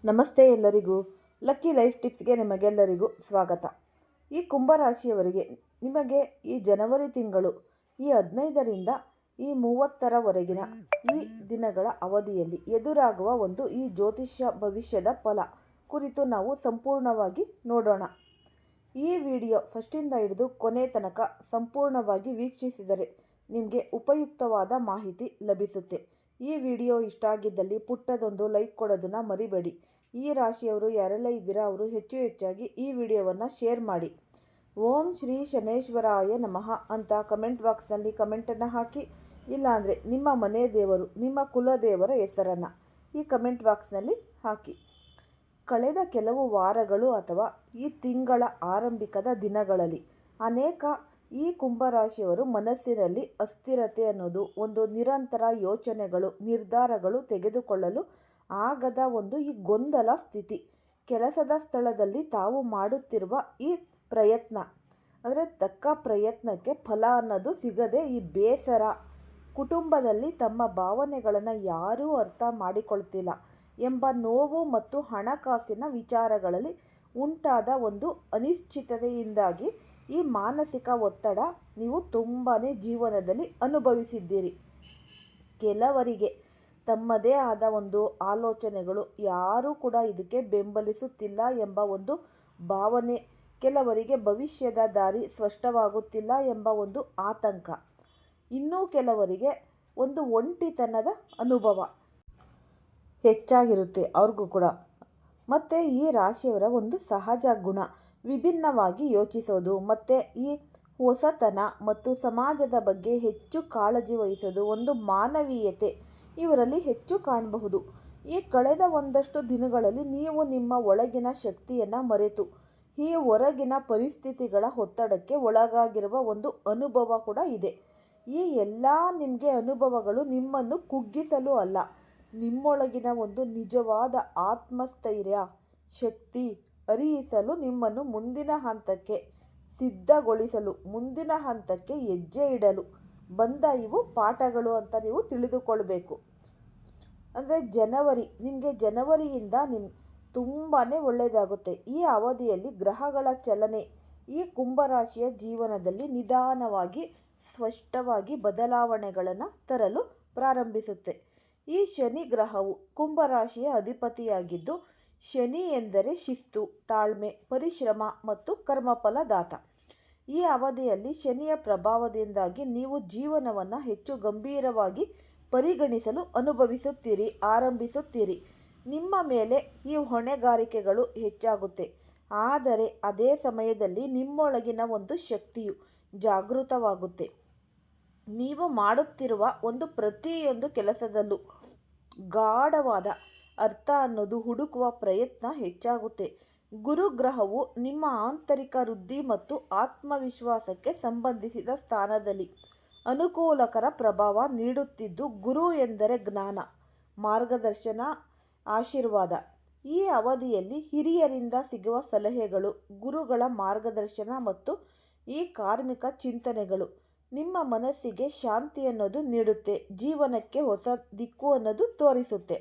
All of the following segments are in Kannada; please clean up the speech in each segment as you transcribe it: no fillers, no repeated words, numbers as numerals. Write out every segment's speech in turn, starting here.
ನಮಸ್ತೆ ಎಲ್ಲರಿಗೂ. ಲಕ್ಕಿ ಲೈಫ್ ಟಿಪ್ಸ್ಗೆ ನಿಮಗೆಲ್ಲರಿಗೂ ಸ್ವಾಗತ. ಈ ಕುಂಭರಾಶಿಯವರಿಗೆ ನಿಮಗೆ ಈ ಜನವರಿ ತಿಂಗಳು ಈ 15ರಿಂದ ಈ 30ರವರೆಗಿನ ಈ ದಿನಗಳ ಅವಧಿಯಲ್ಲಿ ಎದುರಾಗುವ ಒಂದು ಈ ಜ್ಯೋತಿಷ್ಯ ಭವಿಷ್ಯದ ಫಲ ಕುರಿತು ನಾವು ಸಂಪೂರ್ಣವಾಗಿ ನೋಡೋಣ. ಈ ವಿಡಿಯೋ ಫಸ್ಟಿಂದ ಹಿಡಿದು ಕೊನೆ ತನಕ ಸಂಪೂರ್ಣವಾಗಿ ವೀಕ್ಷಿಸಿದರೆ ನಿಮಗೆ ಉಪಯುಕ್ತವಾದ ಮಾಹಿತಿ ಲಭಿಸುತ್ತೆ. ಈ ವಿಡಿಯೋ ಇಷ್ಟ ಆಗಿದ್ದಲ್ಲಿ ಪುಟ್ಟದೊಂದು ಲೈಕ್ ಕೊಡೋದನ್ನು ಮರಿಬೇಡಿ. ಈ ರಾಶಿಯವರು ಯಾರೆಲ್ಲ ಇದ್ದೀರಾ ಅವರು ಹೆಚ್ಚಾಗಿ ಈ ವಿಡಿಯೋವನ್ನು ಶೇರ್ ಮಾಡಿ. ಓಂ ಶ್ರೀ ಶನೇಶ್ವರಾಯ ನಮಃ ಅಂತ ಕಮೆಂಟ್ ಬಾಕ್ಸ್ನಲ್ಲಿ ಕಮೆಂಟನ್ನು ಹಾಕಿ, ಇಲ್ಲಾಂದರೆ ನಿಮ್ಮ ಮನೆ ದೇವರು ನಿಮ್ಮ ಕುಲದೇವರ ಹೆಸರನ್ನು ಈ ಕಮೆಂಟ್ ಬಾಕ್ಸ್ನಲ್ಲಿ ಹಾಕಿ. ಕಳೆದ ಕೆಲವು ವಾರಗಳು ಅಥವಾ ಈ ತಿಂಗಳ ಆರಂಭಿಕದ ದಿನಗಳಲ್ಲಿ ಅನೇಕ ಈ ಕುಂಭರಾಶಿಯವರು ಮನಸ್ಸಿನಲ್ಲಿ ಅಸ್ಥಿರತೆ ಅನ್ನೋದು, ಒಂದು ನಿರಂತರ ಯೋಚನೆಗಳು, ನಿರ್ಧಾರಗಳು ತೆಗೆದುಕೊಳ್ಳಲು ಆಗದ ಒಂದು ಈ ಗೊಂದಲ ಸ್ಥಿತಿ, ಕೆಲಸದ ಸ್ಥಳದಲ್ಲಿ ತಾವು ಮಾಡುತ್ತಿರುವ ಈ ಪ್ರಯತ್ನ ಅಂದರೆ ತಕ್ಕ ಪ್ರಯತ್ನಕ್ಕೆ ಫಲ ಅನ್ನೋದು ಸಿಗದೆ ಈ ಬೇಸರ, ಕುಟುಂಬದಲ್ಲಿ ತಮ್ಮ ಭಾವನೆಗಳನ್ನು ಯಾರೂ ಅರ್ಥ ಮಾಡಿಕೊಳ್ತಿಲ್ಲ ಎಂಬ ನೋವು ಮತ್ತು ಹಣಕಾಸಿನ ವಿಚಾರಗಳಲ್ಲಿ ಉಂಟಾದ ಒಂದು ಅನಿಶ್ಚಿತತೆಯಿಂದಾಗಿ ಈ ಮಾನಸಿಕ ಒತ್ತಡ ನೀವು ತುಂಬಾ ಜೀವನದಲ್ಲಿ ಅನುಭವಿಸಿದ್ದೀರಿ. ಕೆಲವರಿಗೆ ತಮ್ಮದೇ ಆದ ಒಂದು ಆಲೋಚನೆಗಳು, ಯಾರೂ ಕೂಡ ಇದಕ್ಕೆ ಬೆಂಬಲಿಸುತ್ತಿಲ್ಲ ಎಂಬ ಒಂದು ಭಾವನೆ, ಕೆಲವರಿಗೆ ಭವಿಷ್ಯದ ದಾರಿ ಸ್ಪಷ್ಟವಾಗುತ್ತಿಲ್ಲ ಎಂಬ ಒಂದು ಆತಂಕ, ಇನ್ನೂ ಕೆಲವರಿಗೆ ಒಂದು ಒಂಟಿತನದ ಅನುಭವ ಹೆಚ್ಚಾಗಿರುತ್ತೆ ಅವ್ರಿಗೂ ಕೂಡ. ಮತ್ತು ಈ ರಾಶಿಯವರ ಒಂದು ಸಹಜ ಗುಣ ವಿಭಿನ್ನವಾಗಿ ಯೋಚಿಸೋದು ಮತ್ತು ಈ ಹೊಸತನ ಮತ್ತು ಸಮಾಜದ ಬಗ್ಗೆ ಹೆಚ್ಚು ಕಾಳಜಿ ವಹಿಸೋದು, ಒಂದು ಮಾನವೀಯತೆ ಇವರಲ್ಲಿ ಹೆಚ್ಚು ಕಾಣಬಹುದು. ಈ ಕಳೆದ ಒಂದಷ್ಟು ದಿನಗಳಲ್ಲಿ ನೀವು ನಿಮ್ಮ ಒಳಗಿನ ಶಕ್ತಿಯನ್ನು ಮರೆತು ಈ ಹೊರಗಿನ ಪರಿಸ್ಥಿತಿಗಳ ಒತ್ತಡಕ್ಕೆ ಒಳಗಾಗಿರುವ ಒಂದು ಅನುಭವ ಕೂಡ ಇದೆ. ಈ ಎಲ್ಲ ನಿಮಗೆ ಅನುಭವಗಳು ನಿಮ್ಮನ್ನು ಕುಗ್ಗಿಸಲು ಅಲ್ಲ, ನಿಮ್ಮೊಳಗಿನ ಒಂದು ನಿಜವಾದ ಆತ್ಮಸ್ಥೈರ್ಯ, ಶಕ್ತಿ ಅರಿಯಿಸಲು, ನಿಮ್ಮನ್ನು ಮುಂದಿನ ಹಂತಕ್ಕೆ ಸಿದ್ಧಗೊಳಿಸಲು, ಮುಂದಿನ ಹಂತಕ್ಕೆ ಹೆಜ್ಜೆ ಇಡಲು ಬಂದ ಇವು ಪಾಠಗಳು ಅಂತ ನೀವು ತಿಳಿದುಕೊಳ್ಬೇಕು. ಅಂದರೆ ನಿಮಗೆ ಜನವರಿಯಿಂದ ತುಂಬಾ ಒಳ್ಳೆಯದಾಗುತ್ತೆ. ಈ ಅವಧಿಯಲ್ಲಿ ಗ್ರಹಗಳ ಚಲನೆ ಈ ಕುಂಭರಾಶಿಯ ಜೀವನದಲ್ಲಿ ನಿಧಾನವಾಗಿ ಸ್ಪಷ್ಟವಾಗಿ ಬದಲಾವಣೆಗಳನ್ನು ತರಲು ಪ್ರಾರಂಭಿಸುತ್ತೆ. ಈ ಶನಿ ಗ್ರಹವು ಕುಂಭರಾಶಿಯ ಅಧಿಪತಿಯಾಗಿದ್ದು, ಶನಿ ಎಂದರೆ ಶಿಸ್ತು, ತಾಳ್ಮೆ, ಪರಿಶ್ರಮ ಮತ್ತು ಕರ್ಮಫಲದಾತ. ಈ ಅವಧಿಯಲ್ಲಿ ಶನಿಯ ಪ್ರಭಾವದಿಂದಾಗಿ ನೀವು ಜೀವನವನ್ನು ಹೆಚ್ಚು ಗಂಭೀರವಾಗಿ ಪರಿಗಣಿಸಲು ಆರಂಭಿಸುತ್ತೀರಿ. ನಿಮ್ಮ ಮೇಲೆ ಈ ಹೊಣೆಗಾರಿಕೆಗಳು ಹೆಚ್ಚಾಗುತ್ತೆ. ಆದರೆ ಅದೇ ಸಮಯದಲ್ಲಿ ನಿಮ್ಮೊಳಗಿನ ಒಂದು ಶಕ್ತಿಯು ಜಾಗೃತವಾಗುತ್ತೆ. ನೀವು ಮಾಡುತ್ತಿರುವ ಒಂದು ಪ್ರತಿಯೊಂದು ಕೆಲಸದಲ್ಲೂ ಗಾಢವಾದ ಅರ್ಥ ಅನ್ನೋದು ಹುಡುಕುವ ಪ್ರಯತ್ನ ಹೆಚ್ಚಾಗುತ್ತೆ. ಗುರುಗ್ರಹವು ನಿಮ್ಮ ಆಂತರಿಕ ವೃದ್ಧಿ ಮತ್ತು ಆತ್ಮವಿಶ್ವಾಸಕ್ಕೆ ಸಂಬಂಧಿಸಿದ ಸ್ಥಾನದಲ್ಲಿ ಅನುಕೂಲಕರ ಪ್ರಭಾವ ನೀಡುತ್ತಿದ್ದು, ಗುರು ಎಂದರೆ ಜ್ಞಾನ, ಮಾರ್ಗದರ್ಶನ, ಆಶೀರ್ವಾದ. ಈ ಅವಧಿಯಲ್ಲಿ ಹಿರಿಯರಿಂದ ಸಿಗುವ ಸಲಹೆಗಳು, ಗುರುಗಳ ಮಾರ್ಗದರ್ಶನ ಮತ್ತು ಈ ಕಾರ್ಮಿಕ ಚಿಂತನೆಗಳು ನಿಮ್ಮ ಮನಸ್ಸಿಗೆ ಶಾಂತಿ ಅನ್ನೋದು ನೀಡುತ್ತೆ, ಜೀವನಕ್ಕೆ ಹೊಸ ದಿಕ್ಕು ಅನ್ನೋದು ತೋರಿಸುತ್ತೆ.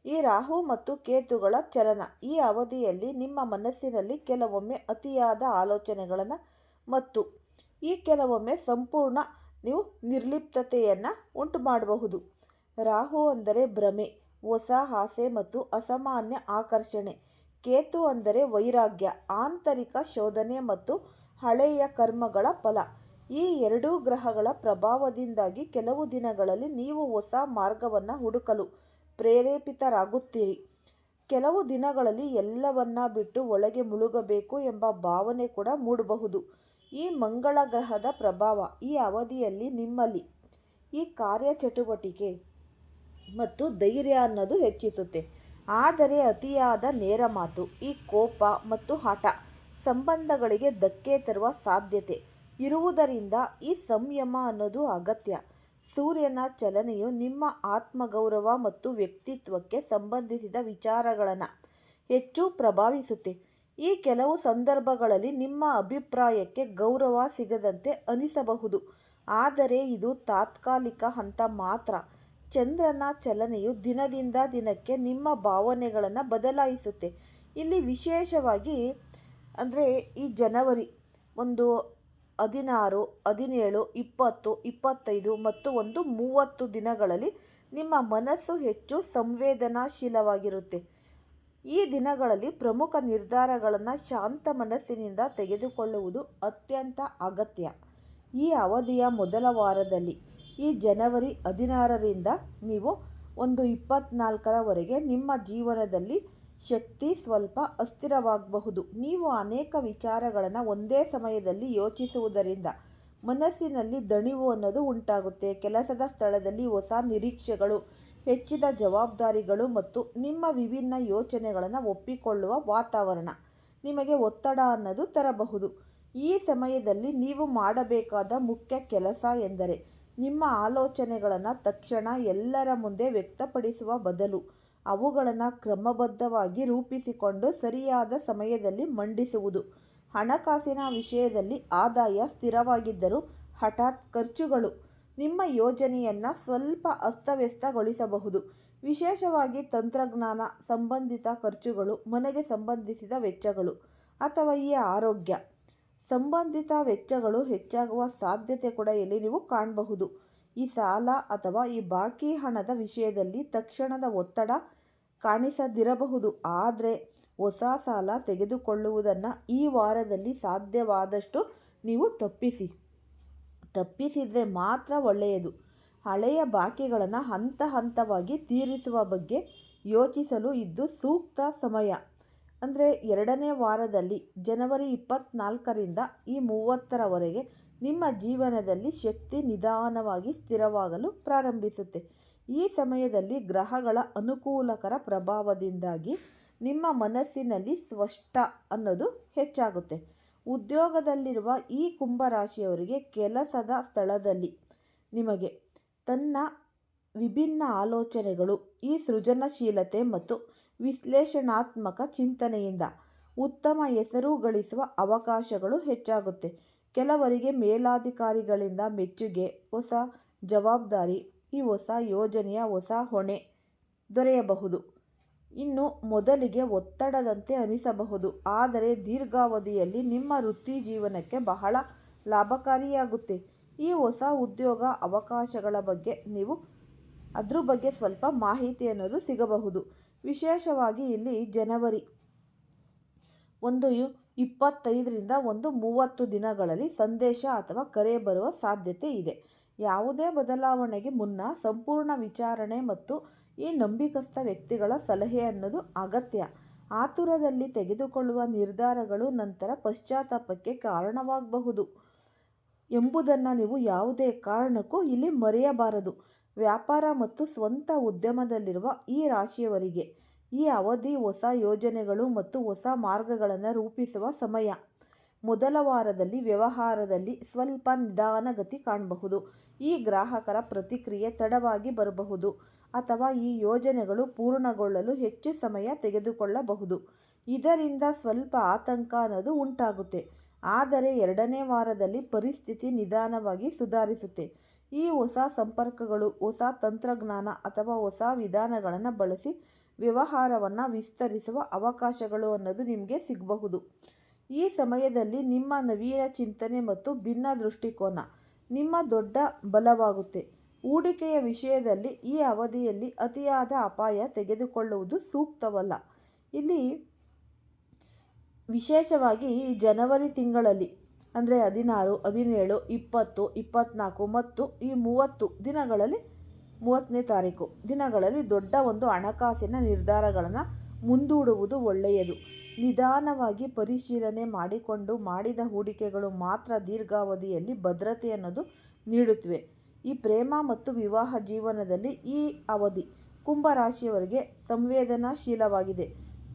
ಈ ರಾಹು ಮತ್ತು ಕೇತುಗಳ ಚಲನ ಈ ಅವಧಿಯಲ್ಲಿ ನಿಮ್ಮ ಮನಸ್ಸಿನಲ್ಲಿ ಕೆಲವೊಮ್ಮೆ ಅತಿಯಾದ ಆಲೋಚನೆಗಳನ್ನು ಮತ್ತು ಈ ಕೆಲವೊಮ್ಮೆ ಸಂಪೂರ್ಣ ನೀವು ನಿರ್ಲಿಪ್ತತೆಯನ್ನು ಉಂಟು ಮಾಡಬಹುದು. ರಾಹು ಅಂದರೆ ಭ್ರಮೆ, ಹೊಸ ಆಸೆ ಮತ್ತು ಅಸಾಮಾನ್ಯ ಆಕರ್ಷಣೆ. ಕೇತು ಅಂದರೆ ವೈರಾಗ್ಯ, ಆಂತರಿಕ ಶೋಧನೆ ಮತ್ತು ಹಳೆಯ ಕರ್ಮಗಳ ಫಲ. ಈ ಎರಡೂ ಗ್ರಹಗಳ ಪ್ರಭಾವದಿಂದಾಗಿ ಕೆಲವು ದಿನಗಳಲ್ಲಿ ನೀವು ಹೊಸ ಮಾರ್ಗವನ್ನು ಹುಡುಕಲು ಪ್ರೇರೇಪಿತರಾಗುತ್ತೀರಿ. ಕೆಲವು ದಿನಗಳಲ್ಲಿ ಎಲ್ಲವನ್ನ ಬಿಟ್ಟು ಒಳಗೆ ಮುಳುಗಬೇಕು ಎಂಬ ಭಾವನೆ ಕೂಡ ಮೂಡಬಹುದು. ಈ ಮಂಗಳ ಗ್ರಹದ ಪ್ರಭಾವ ಈ ಅವಧಿಯಲ್ಲಿ ನಿಮ್ಮಲ್ಲಿ ಈ ಕಾರ್ಯಚಟುವಟಿಕೆ ಮತ್ತು ಧೈರ್ಯ ಅನ್ನೋದು ಹೆಚ್ಚಿಸುತ್ತೆ. ಆದರೆ ಅತಿಯಾದ ನೇರ ಮಾತು, ಈ ಕೋಪ ಮತ್ತು ಹಠ ಸಂಬಂಧಗಳಿಗೆ ಧಕ್ಕೆ ತರುವ ಸಾಧ್ಯತೆ ಇರುವುದರಿಂದ ಈ ಸಂಯಮ ಅನ್ನೋದು ಅಗತ್ಯ. ಸೂರ್ಯನ ಚಲನೆಯು ನಿಮ್ಮ ಆತ್ಮಗೌರವ ಮತ್ತು ವ್ಯಕ್ತಿತ್ವಕ್ಕೆ ಸಂಬಂಧಿಸಿದ ವಿಚಾರಗಳನ್ನು ಹೆಚ್ಚು ಪ್ರಭಾವಿಸುತ್ತೆ. ಈ ಕೆಲವು ಸಂದರ್ಭಗಳಲ್ಲಿ ನಿಮ್ಮ ಅಭಿಪ್ರಾಯಕ್ಕೆ ಗೌರವ ಸಿಗದಂತೆ ಅನಿಸಬಹುದು, ಆದರೆ ಇದು ತಾತ್ಕಾಲಿಕ ಹಂತ ಮಾತ್ರ. ಚಂದ್ರನ ಚಲನೆಯು ದಿನದಿಂದ ದಿನಕ್ಕೆ ನಿಮ್ಮ ಭಾವನೆಗಳನ್ನು ಬದಲಾಯಿಸುತ್ತೆ. ಇಲ್ಲಿ ವಿಶೇಷವಾಗಿ ಅಂದರೆ ಈ ಜನವರಿ ಒಂದು 16, 17, 20, 25 ಮತ್ತು 30 ದಿನಗಳಲ್ಲಿ ನಿಮ್ಮ ಮನಸ್ಸು ಹೆಚ್ಚು ಸಂವೇದನಾಶೀಲವಾಗಿರುತ್ತೆ. ಈ ದಿನಗಳಲ್ಲಿ ಪ್ರಮುಖ ನಿರ್ಧಾರಗಳನ್ನು ಶಾಂತ ಮನಸ್ಸಿನಿಂದ ತೆಗೆದುಕೊಳ್ಳುವುದು ಅತ್ಯಂತ ಅಗತ್ಯ. ಈ ಅವಧಿಯ ಮೊದಲ ವಾರದಲ್ಲಿ ಈ ಜನವರಿ 16ರಿಂದ ನೀವು 24ರವರೆಗೆ ನಿಮ್ಮ ಜೀವನದಲ್ಲಿ ಶಕ್ತಿ ಸ್ವಲ್ಪ ಅಸ್ಥಿರವಾಗಬಹುದು. ನೀವು ಅನೇಕ ವಿಚಾರಗಳನ್ನು ಒಂದೇ ಸಮಯದಲ್ಲಿ ಯೋಚಿಸುವುದರಿಂದ ಮನಸ್ಸಿನಲ್ಲಿ ದಣಿವು ಅನ್ನೋದು ಉಂಟಾಗುತ್ತೆ. ಕೆಲಸದ ಸ್ಥಳದಲ್ಲಿ ಹೊಸ ನಿರೀಕ್ಷೆಗಳು, ಹೆಚ್ಚಿದ ಜವಾಬ್ದಾರಿಗಳು ಮತ್ತು ನಿಮ್ಮ ವಿಭಿನ್ನ ಯೋಚನೆಗಳನ್ನು ಒಪ್ಪಿಕೊಳ್ಳುವ ವಾತಾವರಣ ನಿಮಗೆ ಒತ್ತಡ ಅನ್ನೋದು ತರಬಹುದು. ಈ ಸಮಯದಲ್ಲಿ ನೀವು ಮಾಡಬೇಕಾದ ಮುಖ್ಯ ಕೆಲಸ ಎಂದರೆ ನಿಮ್ಮ ಆಲೋಚನೆಗಳನ್ನು ತಕ್ಷಣ ಎಲ್ಲರ ಮುಂದೆ ವ್ಯಕ್ತಪಡಿಸುವ ಬದಲು ಅವುಗಳನ್ನು ಕ್ರಮಬದ್ಧವಾಗಿ ರೂಪಿಸಿಕೊಂಡು ಸರಿಯಾದ ಸಮಯದಲ್ಲಿ ಮಂಡಿಸುವುದು. ಹಣಕಾಸಿನ ವಿಷಯದಲ್ಲಿ ಆದಾಯ ಸ್ಥಿರವಾಗಿದ್ದರೂ ಹಠಾತ್ ಖರ್ಚುಗಳು ನಿಮ್ಮ ಯೋಜನೆಯನ್ನು ಸ್ವಲ್ಪ ಅಸ್ತವ್ಯಸ್ತಗೊಳಿಸಬಹುದು. ವಿಶೇಷವಾಗಿ ತಂತ್ರಜ್ಞಾನ ಸಂಬಂಧಿತ ಖರ್ಚುಗಳು, ಮನೆಗೆ ಸಂಬಂಧಿಸಿದ ವೆಚ್ಚಗಳು ಅಥವಾ ಈ ಆರೋಗ್ಯ ಸಂಬಂಧಿತ ವೆಚ್ಚಗಳು ಹೆಚ್ಚಾಗುವ ಸಾಧ್ಯತೆ ಕೂಡ ಇಲ್ಲಿ ನೀವು ಕಾಣಬಹುದು. ಈ ಸಾಲ ಅಥವಾ ಈ ಬಾಕಿ ಹಣದ ವಿಷಯದಲ್ಲಿ ತಕ್ಷಣದ ಒತ್ತಡ ಕಾಣಿಸದಿರಬಹುದು, ಆದರೆ ಹೊಸ ಸಾಲ ತೆಗೆದುಕೊಳ್ಳುವುದನ್ನು ಈ ವಾರದಲ್ಲಿ ಸಾಧ್ಯವಾದಷ್ಟು ನೀವು ತಪ್ಪಿಸಿದರೆ ಮಾತ್ರ ಒಳ್ಳೆಯದು. ಹಳೆಯ ಬಾಕಿಗಳನ್ನು ಹಂತ ಹಂತವಾಗಿ ತೀರಿಸುವ ಬಗ್ಗೆ ಯೋಚಿಸಲು ಇದು ಸೂಕ್ತ ಸಮಯ. ಅಂದರೆ 2ನೇ ವಾರದಲ್ಲಿ ಜನವರಿ 24ರಿಂದ ಈ 30ರವರೆಗೆ ನಿಮ್ಮ ಜೀವನದಲ್ಲಿ ಶಕ್ತಿ ನಿಧಾನವಾಗಿ ಸ್ಥಿರವಾಗಲು ಪ್ರಾರಂಭಿಸುತ್ತೆ. ಈ ಸಮಯದಲ್ಲಿ ಗ್ರಹಗಳ ಅನುಕೂಲಕರ ಪ್ರಭಾವದಿಂದಾಗಿ ನಿಮ್ಮ ಮನಸ್ಸಿನಲ್ಲಿ ಸ್ಪಷ್ಟ ಅನ್ನೋದು ಹೆಚ್ಚಾಗುತ್ತೆ. ಉದ್ಯೋಗದಲ್ಲಿರುವ ಈ ಕುಂಭರಾಶಿಯವರಿಗೆ ಕೆಲಸದ ಸ್ಥಳದಲ್ಲಿ ನಿಮಗೆ ತನ್ನ ವಿಭಿನ್ನ ಆಲೋಚನೆಗಳು, ಈ ಸೃಜನಶೀಲತೆ ಮತ್ತು ವಿಶ್ಲೇಷಣಾತ್ಮಕ ಚಿಂತನೆಯಿಂದ ಉತ್ತಮ ಹೆಸರು ಗಳಿಸುವ ಅವಕಾಶಗಳು ಹೆಚ್ಚಾಗುತ್ತೆ. ಕೆಲವರಿಗೆ ಮೇಲಾಧಿಕಾರಿಗಳಿಂದ ಮೆಚ್ಚುಗೆ, ಹೊಸ ಜವಾಬ್ದಾರಿ, ಈ ಹೊಸ ಯೋಜನೆಯ ಹೊಸ ಹೊಣೆ ದೊರೆಯಬಹುದು. ಇನ್ನು ಮೊದಲಿಗೆ ಒತ್ತಡದಂತೆ ಅನಿಸಬಹುದು, ಆದರೆ ದೀರ್ಘಾವಧಿಯಲ್ಲಿ ನಿಮ್ಮ ವೃತ್ತಿ ಜೀವನಕ್ಕೆ ಬಹಳ ಲಾಭಕಾರಿಯಾಗುತ್ತೆ. ಈ ಹೊಸ ಉದ್ಯೋಗ ಅವಕಾಶಗಳ ಬಗ್ಗೆ ನೀವು ಅದ್ರ ಬಗ್ಗೆ ಸ್ವಲ್ಪ ಮಾಹಿತಿ ಅನ್ನೋದು ಸಿಗಬಹುದು. ವಿಶೇಷವಾಗಿ ಇಲ್ಲಿ ಜನವರಿ 25ರಿಂದ 30 ದಿನಗಳಲ್ಲಿ ಸಂದೇಶ ಅಥವಾ ಕರೆ ಬರುವ ಸಾಧ್ಯತೆ ಇದೆ. ಯಾವುದೇ ಬದಲಾವಣೆಗೆ ಮುನ್ನ ಸಂಪೂರ್ಣ ವಿಚಾರಣೆ ಮತ್ತು ಈ ನಂಬಿಕಸ್ಥ ವ್ಯಕ್ತಿಗಳ ಸಲಹೆ ಅನ್ನೋದು ಅಗತ್ಯ. ಆತುರದಲ್ಲಿ ತೆಗೆದುಕೊಳ್ಳುವ ನಿರ್ಧಾರಗಳು ನಂತರ ಪಶ್ಚಾತ್ತಾಪಕ್ಕೆ ಕಾರಣವಾಗಬಹುದು ಎಂಬುದನ್ನು ನೀವು ಯಾವುದೇ ಕಾರಣಕ್ಕೂ ಇಲ್ಲಿ ಮರೆಯಬಾರದು. ವ್ಯಾಪಾರ ಮತ್ತು ಸ್ವಂತ ಉದ್ಯಮದಲ್ಲಿರುವ ಈ ರಾಶಿಯವರಿಗೆ ಈ ಅವಧಿ ಹೊಸ ಯೋಜನೆಗಳು ಮತ್ತು ಹೊಸ ಮಾರ್ಗಗಳನ್ನು ರೂಪಿಸುವ ಸಮಯ. ಮೊದಲ ವಾರದಲ್ಲಿ ವ್ಯವಹಾರದಲ್ಲಿ ಸ್ವಲ್ಪ ನಿಧಾನಗತಿ ಕಾಣಬಹುದು. ಈ ಗ್ರಾಹಕರ ಪ್ರತಿಕ್ರಿಯೆ ತಡವಾಗಿ ಬರಬಹುದು ಅಥವಾ ಈ ಯೋಜನೆಗಳು ಪೂರ್ಣಗೊಳ್ಳಲು ಹೆಚ್ಚು ಸಮಯ ತೆಗೆದುಕೊಳ್ಳಬಹುದು. ಇದರಿಂದ ಸ್ವಲ್ಪ ಆತಂಕ ಅನ್ನೋದು ಉಂಟಾಗುತ್ತೆ. ಆದರೆ 2ನೇ ವಾರದಲ್ಲಿ ಪರಿಸ್ಥಿತಿ ನಿಧಾನವಾಗಿ ಸುಧಾರಿಸುತ್ತೆ. ಈ ಹೊಸ ಸಂಪರ್ಕಗಳು, ಹೊಸ ತಂತ್ರಜ್ಞಾನ ಅಥವಾ ಹೊಸ ವಿಧಾನಗಳನ್ನು ಬಳಸಿ ವ್ಯವಹಾರವನ್ನು ವಿಸ್ತರಿಸುವ ಅವಕಾಶಗಳು ಅನ್ನೋದು ನಿಮಗೆ ಸಿಗಬಹುದು. ಈ ಸಮಯದಲ್ಲಿ ನಿಮ್ಮ ನವೀನ ಚಿಂತನೆ ಮತ್ತು ಭಿನ್ನ ದೃಷ್ಟಿಕೋನ ನಿಮ್ಮ ದೊಡ್ಡ ಬಲವಾಗುತ್ತೆ. ಹೂಡಿಕೆಯ ವಿಷಯದಲ್ಲಿ ಈ ಅವಧಿಯಲ್ಲಿ ಅತಿಯಾದ ಅಪಾಯ ತೆಗೆದುಕೊಳ್ಳುವುದು ಸೂಕ್ತವಲ್ಲ. ಇಲ್ಲಿ ವಿಶೇಷವಾಗಿ ಜನವರಿ ತಿಂಗಳಲ್ಲಿ ಅಂದರೆ 16, 17, 20, 24 ಮತ್ತು ಈ 30 ದಿನಗಳಲ್ಲಿ 30ನೇ ತಾರೀಕು ದಿನಗಳಲ್ಲಿ ದೊಡ್ಡ ಒಂದು ಹಣಕಾಸಿನ ನಿರ್ಧಾರಗಳನ್ನು ಮುಂದೂಡುವುದು ಒಳ್ಳೆಯದು. ನಿಧಾನವಾಗಿ ಪರಿಶೀಲನೆ ಮಾಡಿಕೊಂಡು ಮಾಡಿದ ಹೂಡಿಕೆಗಳು ಮಾತ್ರ ದೀರ್ಘಾವಧಿಯಲ್ಲಿ ಭದ್ರತೆ ಅನ್ನೋದು ನೀಡುತ್ತವೆ. ಈ ಪ್ರೇಮ ಮತ್ತು ವಿವಾಹ ಜೀವನದಲ್ಲಿ ಈ ಅವಧಿ ಕುಂಭರಾಶಿಯವರಿಗೆ ಸಂವೇದನಾಶೀಲವಾಗಿದೆ.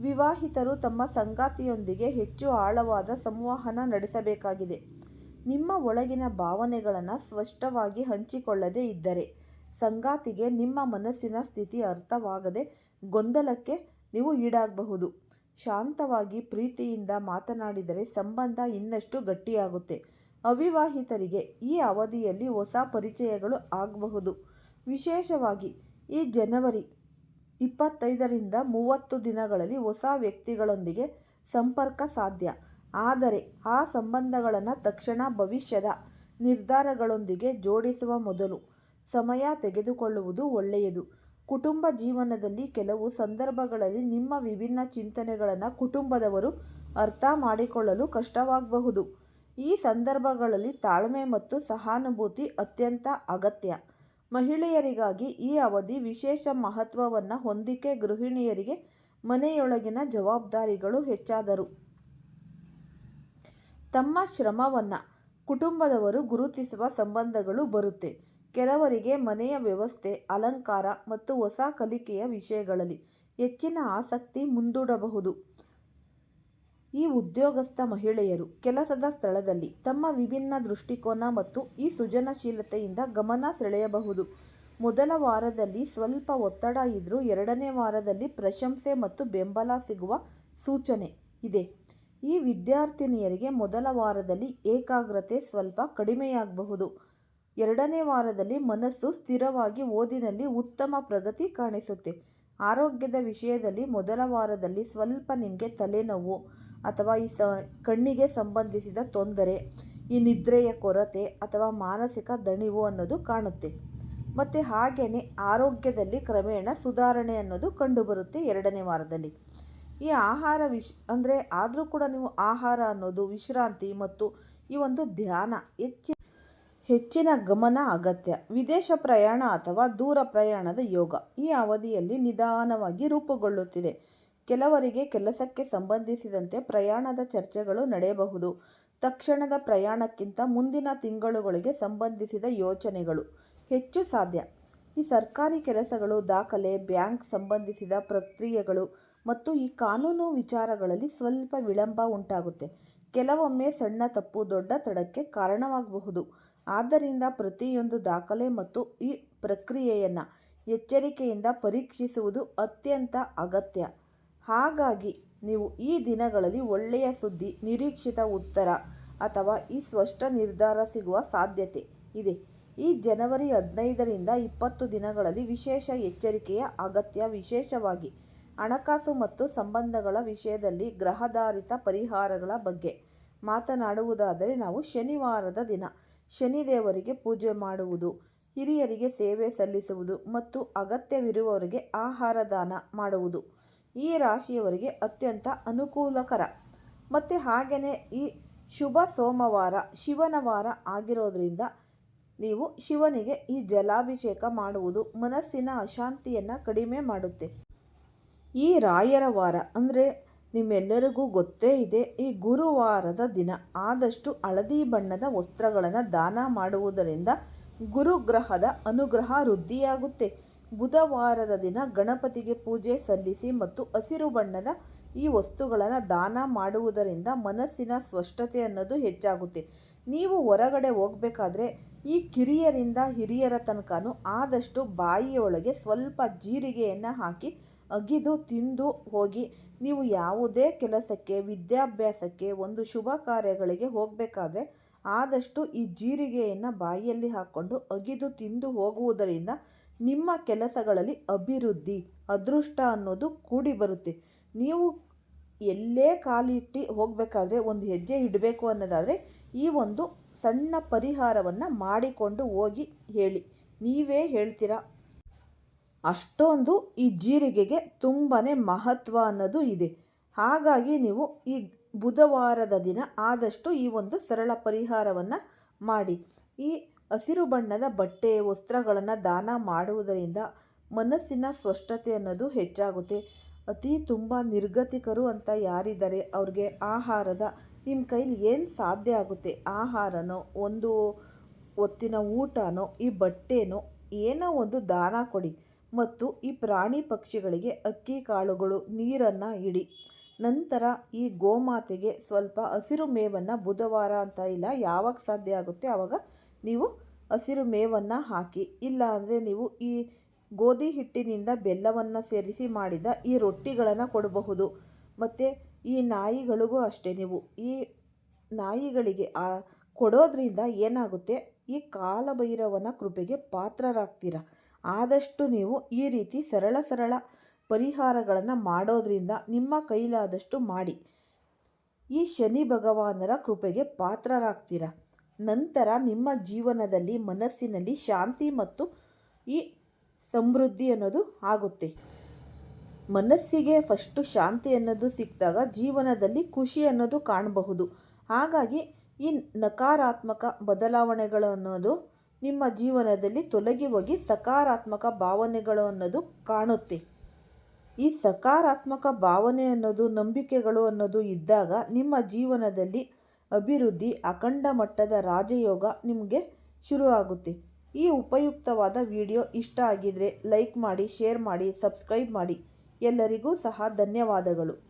ವಿವಾಹಿತರು ತಮ್ಮ ಸಂಗಾತಿಯೊಂದಿಗೆ ಹೆಚ್ಚು ಆಳವಾದ ಸಂವಹನ ನಡೆಸಬೇಕಾಗಿದೆ. ನಿಮ್ಮ ಒಳಗಿನ ಭಾವನೆಗಳನ್ನು ಸ್ಪಷ್ಟವಾಗಿ ಹಂಚಿಕೊಳ್ಳದೇ ಇದ್ದರೆ ಸಂಗಾತಿಗೆ ನಿಮ್ಮ ಮನಸ್ಸಿನ ಸ್ಥಿತಿ ಅರ್ಥವಾಗದೆ ಗೊಂದಲಕ್ಕೆ ನೀವು ಈಡಾಗಬಹುದು. ಶಾಂತವಾಗಿ ಪ್ರೀತಿಯಿಂದ ಮಾತನಾಡಿದರೆ ಸಂಬಂಧ ಇನ್ನಷ್ಟು ಗಟ್ಟಿಯಾಗುತ್ತೆ. ಅವಿವಾಹಿತರಿಗೆ ಈ ಅವಧಿಯಲ್ಲಿ ಹೊಸ ಪರಿಚಯಗಳು ಆಗಬಹುದು. ವಿಶೇಷವಾಗಿ ಈ ಜನವರಿ 25ರಿಂದ 30 ದಿನಗಳಲ್ಲಿ ಹೊಸ ವ್ಯಕ್ತಿಗಳೊಂದಿಗೆ ಸಂಪರ್ಕ ಸಾಧ್ಯ. ಆದರೆ ಆ ಸಂಬಂಧಗಳನ್ನು ತಕ್ಷಣ ಭವಿಷ್ಯದ ನಿರ್ಧಾರಗಳೊಂದಿಗೆ ಜೋಡಿಸುವ ಮೊದಲು ಸಮಯ ತೆಗೆದುಕೊಳ್ಳುವುದು ಒಳ್ಳೆಯದು. ಕುಟುಂಬ ಜೀವನದಲ್ಲಿ ಕೆಲವು ಸಂದರ್ಭಗಳಲ್ಲಿ ನಿಮ್ಮ ವಿಭಿನ್ನ ಚಿಂತನೆಗಳನ್ನು ಕುಟುಂಬದವರು ಅರ್ಥ ಮಾಡಿಕೊಳ್ಳಲು ಕಷ್ಟವಾಗಬಹುದು. ಈ ಸಂದರ್ಭಗಳಲ್ಲಿ ತಾಳ್ಮೆ ಮತ್ತು ಸಹಾನುಭೂತಿ ಅತ್ಯಂತ ಅಗತ್ಯ. ಮಹಿಳೆಯರಿಗಾಗಿ ಈ ಅವಧಿ ವಿಶೇಷ ಮಹತ್ವವನ್ನು ಹೊಂದಿಕೆ ಗೃಹಿಣಿಯರಿಗೆ ಮನೆಯೊಳಗಿನ ಜವಾಬ್ದಾರಿಗಳು ಹೆಚ್ಚಾದರೂ ತಮ್ಮ ಶ್ರಮವನ್ನು ಕುಟುಂಬದವರು ಗುರುತಿಸುವ ಸಂಬಂಧಗಳು ಬರುತ್ತೆ. ಕೆಲವರಿಗೆ ಮನೆಯ ವ್ಯವಸ್ಥೆ, ಅಲಂಕಾರ ಮತ್ತು ಹೊಸ ಕಲಿಕೆಯ ವಿಷಯಗಳಲ್ಲಿ ಹೆಚ್ಚಿನ ಆಸಕ್ತಿ ಮುಂದೂಡಬಹುದು. ಈ ಉದ್ಯೋಗಸ್ಥ ಮಹಿಳೆಯರು ಕೆಲಸದ ಸ್ಥಳದಲ್ಲಿ ತಮ್ಮ ವಿಭಿನ್ನ ದೃಷ್ಟಿಕೋನ ಮತ್ತು ಈ ಸೃಜನಶೀಲತೆಯಿಂದ ಗಮನ ಸೆಳೆಯಬಹುದು. ಮೊದಲ ವಾರದಲ್ಲಿ ಸ್ವಲ್ಪ ಒತ್ತಡ ಇದ್ದರೂ ಎರಡನೇ ವಾರದಲ್ಲಿ ಪ್ರಶಂಸೆ ಮತ್ತು ಬೆಂಬಲ ಸಿಗುವ ಸೂಚನೆ ಇದೆ. ಈ ವಿದ್ಯಾರ್ಥಿನಿಯರಿಗೆ ಮೊದಲ ವಾರದಲ್ಲಿ ಏಕಾಗ್ರತೆ ಸ್ವಲ್ಪ ಕಡಿಮೆಯಾಗಬಹುದು. ಎರಡನೇ ವಾರದಲ್ಲಿ ಮನಸ್ಸು ಸ್ಥಿರವಾಗಿ ಓದಿನಲ್ಲಿ ಉತ್ತಮ ಪ್ರಗತಿ ಕಾಣಿಸುತ್ತೆ. ಆರೋಗ್ಯದ ವಿಷಯದಲ್ಲಿ ಮೊದಲ ವಾರದಲ್ಲಿ ಸ್ವಲ್ಪ ನಿಮಗೆ ತಲೆನೋವು ಅಥವಾ ಈ ಕಣ್ಣಿಗೆ ಸಂಬಂಧಿಸಿದ ತೊಂದರೆ, ಈ ನಿದ್ರೆಯ ಕೊರತೆ ಅಥವಾ ಮಾನಸಿಕ ದಣಿವು ಅನ್ನೋದು ಕಾಣುತ್ತೆ. ಮತ್ತು ಹಾಗೆಯೇ ಆರೋಗ್ಯದಲ್ಲಿ ಕ್ರಮೇಣ ಸುಧಾರಣೆ ಅನ್ನೋದು ಕಂಡುಬರುತ್ತೆ ಎರಡನೇ ವಾರದಲ್ಲಿ. ಈ ಆಹಾರ ಆದರೂ ಕೂಡ ನೀವು ಆಹಾರ ಅನ್ನೋದು, ವಿಶ್ರಾಂತಿ ಮತ್ತು ಈ ಒಂದು ಧ್ಯಾನ ಹೆಚ್ಚಿನ ಗಮನ ಅಗತ್ಯ. ವಿದೇಶ ಪ್ರಯಾಣ ಅಥವಾ ದೂರ ಪ್ರಯಾಣದ ಯೋಗ ಈ ಅವಧಿಯಲ್ಲಿ ನಿಧಾನವಾಗಿ ರೂಪುಗೊಳ್ಳುತ್ತಿದೆ. ಕೆಲವರಿಗೆ ಕೆಲಸಕ್ಕೆ ಸಂಬಂಧಿಸಿದಂತೆ ಪ್ರಯಾಣದ ಚರ್ಚೆಗಳು ನಡೆಯಬಹುದು. ತಕ್ಷಣದ ಪ್ರಯಾಣಕ್ಕಿಂತ ಮುಂದಿನ ತಿಂಗಳುಗಳಿಗೆ ಸಂಬಂಧಿಸಿದ ಯೋಚನೆಗಳು ಹೆಚ್ಚು ಸಾಧ್ಯ. ಈ ಸರ್ಕಾರಿ ಕೆಲಸಗಳು, ದಾಖಲೆ, ಬ್ಯಾಂಕ್ ಸಂಬಂಧಿಸಿದ ಪ್ರಕ್ರಿಯೆಗಳು ಮತ್ತು ಈ ಕಾನೂನು ವಿಚಾರಗಳಲ್ಲಿ ಸ್ವಲ್ಪ ವಿಳಂಬ ಉಂಟಾಗುತ್ತೆ. ಕೆಲವೊಮ್ಮೆ ಸಣ್ಣ ತಪ್ಪು ದೊಡ್ಡ ತಡಕ್ಕೆ ಕಾರಣವಾಗಬಹುದು. ಆದ್ದರಿಂದ ಪ್ರತಿಯೊಂದು ದಾಖಲೆ ಮತ್ತು ಈ ಪ್ರಕ್ರಿಯೆಯನ್ನು ಎಚ್ಚರಿಕೆಯಿಂದ ಪರೀಕ್ಷಿಸುವುದು ಅತ್ಯಂತ ಅಗತ್ಯ. ಹಾಗಾಗಿ ನೀವು ಈ ದಿನಗಳಲ್ಲಿ ಒಳ್ಳೆಯ ಸುದ್ದಿ, ನಿರೀಕ್ಷಿತ ಉತ್ತರ ಅಥವಾ ಈ ಸ್ಪಷ್ಟ ನಿರ್ಧಾರ ಸಿಗುವ ಸಾಧ್ಯತೆ ಇದೆ. ಈ ಜನವರಿ 15ರಿಂದ 20 ದಿನಗಳಲ್ಲಿ ವಿಶೇಷ ಎಚ್ಚರಿಕೆಯ ಅಗತ್ಯ. ವಿಶೇಷವಾಗಿ ಹಣಕಾಸು ಮತ್ತು ಸಂಬಂಧಗಳ ವಿಷಯದಲ್ಲಿ ಗ್ರಹಾಧಾರಿತ ಪರಿಹಾರಗಳ ಬಗ್ಗೆ ಮಾತನಾಡುವುದಾದರೆ ನಾವು ಶನಿವಾರದ ದಿನ ಶನಿದೇವರಿಗೆ ಪೂಜೆ ಮಾಡುವುದು, ಹಿರಿಯರಿಗೆ ಸೇವೆ ಸಲ್ಲಿಸುವುದು ಮತ್ತು ಅಗತ್ಯವಿರುವವರಿಗೆ ಆಹಾರ ದಾನ ಮಾಡುವುದು ಈ ರಾಶಿಯವರಿಗೆ ಅತ್ಯಂತ ಅನುಕೂಲಕರ. ಮತ್ತು ಹಾಗೆಯೇ ಈ ಶುಭ ಸೋಮವಾರ ಶಿವನ ವಾರ ಆಗಿರೋದ್ರಿಂದ ನೀವು ಶಿವನಿಗೆ ಈ ಜಲಾಭಿಷೇಕ ಮಾಡುವುದು ಮನಸ್ಸಿನ ಅಶಾಂತಿಯನ್ನು ಕಡಿಮೆ ಮಾಡುತ್ತೆ. ಈ ರಾಯರ ವಾರ ನಿಮ್ಮೆಲ್ಲರಿಗೂ ಗೊತ್ತೇ ಇದೆ. ಈ ಗುರುವಾರದ ದಿನ ಆದಷ್ಟು ಹಳದಿ ಬಣ್ಣದ ವಸ್ತ್ರಗಳನ್ನು ದಾನ ಮಾಡುವುದರಿಂದ ಗುರುಗ್ರಹದ ಅನುಗ್ರಹ ವೃದ್ಧಿಯಾಗುತ್ತೆ. ಬುಧವಾರದ ದಿನ ಗಣಪತಿಗೆ ಪೂಜೆ ಸಲ್ಲಿಸಿ ಮತ್ತು ಹಸಿರು ಬಣ್ಣದ ಈ ವಸ್ತುಗಳನ್ನು ದಾನ ಮಾಡುವುದರಿಂದ ಮನಸ್ಸಿನ ಸ್ಪಷ್ಟತೆ ಅನ್ನೋದು ಹೆಚ್ಚಾಗುತ್ತೆ. ನೀವು ಹೊರಗಡೆ ಹೋಗಬೇಕಾದ್ರೆ ಈ ಕಿರಿಯರಿಂದ ಹಿರಿಯರ ತನಕನೂ ಆದಷ್ಟು ಬಾಯಿಯೊಳಗೆ ಸ್ವಲ್ಪ ಜೀರಿಗೆಯನ್ನು ಹಾಕಿ ಅಗಿದು ತಿಂದು ಹೋಗಿ. ನೀವು ಯಾವುದೇ ಕೆಲಸಕ್ಕೆ, ವಿದ್ಯಾಭ್ಯಾಸಕ್ಕೆ, ಒಂದು ಶುಭ ಕಾರ್ಯಗಳಿಗೆ ಹೋಗಬೇಕಾದ್ರೆ ಆದಷ್ಟು ಈ ಜೀರಿಗೆಯನ್ನು ಬಾಯಿಯಲ್ಲಿ ಹಾಕ್ಕೊಂಡು ಅಗಿದು ತಿಂದು ಹೋಗುವುದರಿಂದ ನಿಮ್ಮ ಕೆಲಸಗಳಲ್ಲಿ ಅಭಿವೃದ್ಧಿ, ಅದೃಷ್ಟ ಅನ್ನೋದು ಕೂಡಿ ಬರುತ್ತೆ. ನೀವು ಎಲ್ಲೇ ಕಾಲಿಟ್ಟು ಹೋಗಬೇಕಾದ್ರೆ ಒಂದು ಹೆಜ್ಜೆ ಇಡಬೇಕು ಅನ್ನೋದಾದರೆ ಈ ಒಂದು ಸಣ್ಣ ಪರಿಹಾರವನ್ನು ಮಾಡಿಕೊಂಡು ಹೋಗಿ ಹೇಳಿ. ನೀವೇ ಹೇಳ್ತೀರಾ ಅಷ್ಟೊಂದು ಈ ಜೀರಿಗೆಗೆ ತುಂಬಾ ಮಹತ್ವ ಅನ್ನೋದು ಇದೆ. ಹಾಗಾಗಿ ನೀವು ಈ ಬುಧವಾರದ ದಿನ ಆದಷ್ಟು ಈ ಒಂದು ಸರಳ ಪರಿಹಾರವನ್ನು ಮಾಡಿ. ಈ ಹಸಿರು ಬಣ್ಣದ ಬಟ್ಟೆ, ವಸ್ತ್ರಗಳನ್ನು ದಾನ ಮಾಡುವುದರಿಂದ ಮನಸ್ಸಿನ ಸ್ಪಷ್ಟತೆ ಅನ್ನೋದು ಹೆಚ್ಚಾಗುತ್ತೆ. ತುಂಬ ನಿರ್ಗತಿಕರು ಅಂತ ಯಾರಿದ್ದಾರೆ ಅವ್ರಿಗೆ ಆಹಾರದ ನಿಮ್ಮ ಕೈಲಿ ಏನು ಸಾಧ್ಯ ಆಗುತ್ತೆ, ಆಹಾರನೋ, ಒಂದು ಹೊತ್ತಿನ ಊಟನೋ, ಈ ಬಟ್ಟೆನೋ ಏನೋ ಒಂದು ದಾನ ಕೊಡಿ. ಮತ್ತು ಈ ಪ್ರಾಣಿ ಪಕ್ಷಿಗಳಿಗೆ ಅಕ್ಕಿ ಕಾಳುಗಳು, ನೀರನ್ನು ಇಡಿ. ನಂತರ ಈ ಗೋಮಾತೆಗೆ ಸ್ವಲ್ಪ ಹಸಿರು ಮೇವನ್ನು ಬುಧವಾರ ಅಂತ ಇಲ್ಲ, ಯಾವಾಗ ಸಾಧ್ಯ ಆಗುತ್ತೆ ಆವಾಗ ನೀವು ಹಸಿರು ಮೇವನ್ನು ಹಾಕಿ. ಇಲ್ಲ ಅಂದರೆ ನೀವು ಈ ಗೋಧಿ ಹಿಟ್ಟಿನಿಂದ ಬೆಲ್ಲವನ್ನು ಸೇರಿಸಿ ಮಾಡಿದ ಈ ರೊಟ್ಟಿಗಳನ್ನು ಕೊಡಬಹುದು. ಮತ್ತು ಈ ನಾಯಿಗಳಿಗೂ ಅಷ್ಟೇ, ನೀವು ಈ ನಾಯಿಗಳಿಗೆ ಕೊಡೋದ್ರಿಂದ ಏನಾಗುತ್ತೆ, ಈ ಕಾಲಭೈರವನ ಕೃಪೆಗೆ ಪಾತ್ರರಾಗ್ತೀರ. ಆದಷ್ಟು ನೀವು ಈ ರೀತಿ ಸರಳ ಪರಿಹಾರಗಳನ್ನು ಮಾಡೋದ್ರಿಂದ ನಿಮ್ಮ ಕೈಲಾದಷ್ಟು ಮಾಡಿ ಈ ಶನಿ ಭಗವಾನರ ಕೃಪೆಗೆ ಪಾತ್ರರಾಗ್ತೀರ. ನಂತರ ನಿಮ್ಮ ಜೀವನದಲ್ಲಿ ಮನಸ್ಸಿನಲ್ಲಿ ಶಾಂತಿ ಮತ್ತು ಈ ಸಮೃದ್ಧಿ ಅನ್ನೋದು ಆಗುತ್ತೆ. ಮನಸ್ಸಿಗೆ ಫಸ್ಟು ಶಾಂತಿ ಅನ್ನೋದು ಸಿಕ್ಕಿದಾಗ ಜೀವನದಲ್ಲಿ ಖುಷಿ ಅನ್ನೋದು ಕಾಣಬಹುದು. ಹಾಗಾಗಿ ಈ ನಕಾರಾತ್ಮಕ ಬದಲಾವಣೆಗಳು ಅನ್ನೋದು ನಿಮ್ಮ ಜೀವನದಲ್ಲಿ ತೊಲಗಿ ಹೋಗಿ ಸಕಾರಾತ್ಮಕ ಭಾವನೆಗಳು ಅನ್ನೋದು ಕಾಣುತ್ತೆ. ಈ ಸಕಾರಾತ್ಮಕ ಭಾವನೆ ಅನ್ನೋದು ನಂಬಿಕೆಗಳು ಅನ್ನೋದು ಇದ್ದಾಗ ನಿಮ್ಮ ಜೀವನದಲ್ಲಿ ಅಭಿವೃದ್ಧಿ, ಅಖಂಡ ಮಟ್ಟದ ರಾಜಯೋಗ ನಿಮಗೆ ಶುರು ಆಗುತ್ತೆ. ಈ ಉಪಯುಕ್ತವಾದ ವಿಡಿಯೋ ಇಷ್ಟ ಆಗಿದ್ರೆ ಲೈಕ್ ಮಾಡಿ, ಶೇರ್ ಮಾಡಿ, ಸಬ್ಸ್ಕ್ರೈಬ್ ಮಾಡಿ. ಎಲ್ಲರಿಗೂ ಸಹ ಧನ್ಯವಾದಗಳು.